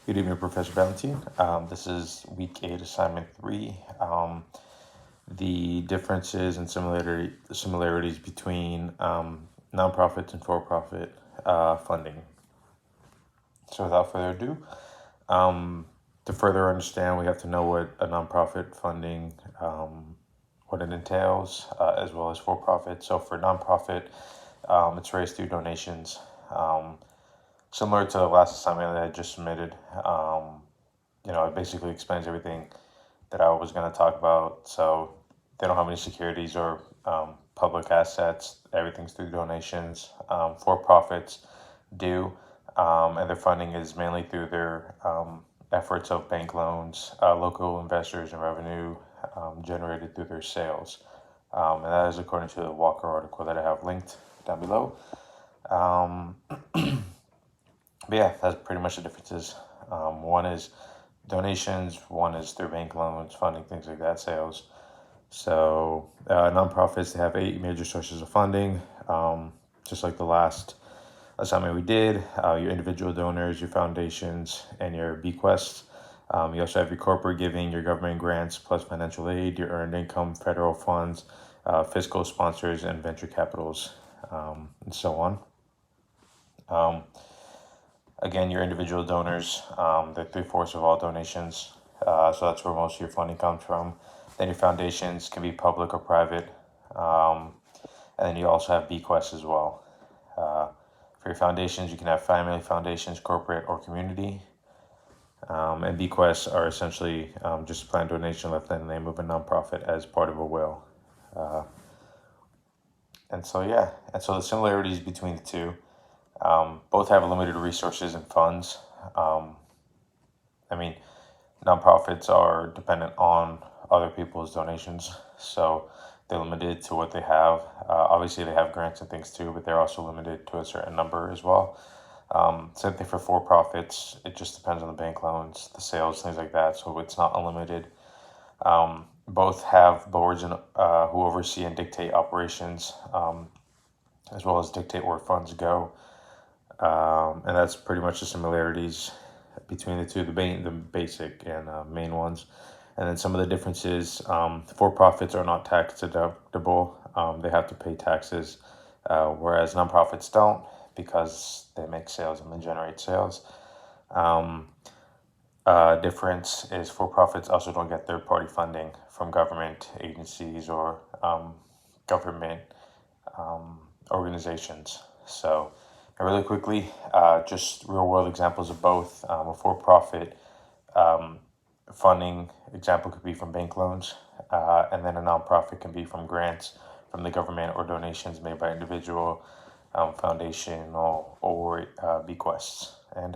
Good evening, Professor Valentine. This is week 8, assignment 3. The differences and similarities between nonprofits and for-profit funding. So without further ado, to further understand, we have to know what a nonprofit funding, what it entails, as well as for-profit. So for nonprofit, it's raised through donations. Similar to the last assignment that I just submitted, it basically explains everything that I was going to talk about. So they don't have any securities or public assets. Everything's through donations. For-profits do, and their funding is mainly through their efforts of bank loans, local investors, and revenue generated through their sales. And that is according to the Walker article that I have linked down below. But yeah, that's pretty much the differences. One is donations, one is through bank loans, funding, things like that, sales. So nonprofits, they have 8 major sources of funding, just like the last assignment we did. Your individual donors, your foundations, and your bequests. You also have your corporate giving, your government grants, plus financial aid, your earned income, federal funds, fiscal sponsors, and venture capitals, and so on. Again, your individual donors, they're 3/4 of all donations. So that's where most of your funding comes from. Then your foundations can be public or private. And then you also have bequests as well. For your foundations, you can have family foundations, corporate, or community. And bequests are essentially just a planned donation left in the name of a nonprofit as part of a will. And so the similarities between the two. Both have limited resources and funds. Nonprofits are dependent on other people's donations, so they're limited to what they have. Obviously, they have grants and things too, but they're also limited to a certain number as well. Same thing for profits. It just depends on the bank loans, the sales, things like that, so it's not unlimited. Both have boards who oversee and dictate operations, as well as dictate where funds go. And that's pretty much the similarities between the two, the basic and main ones. And then some of the differences, for-profits are not tax deductible. They have to pay taxes, whereas nonprofits don't, because they make sales and they generate sales. Difference is for-profits also don't get third-party funding from government agencies or government organizations. So really quickly, just real-world examples of both. A for-profit funding example could be from bank loans, and then a nonprofit can be from grants from the government or donations made by individual, foundation, or bequests. And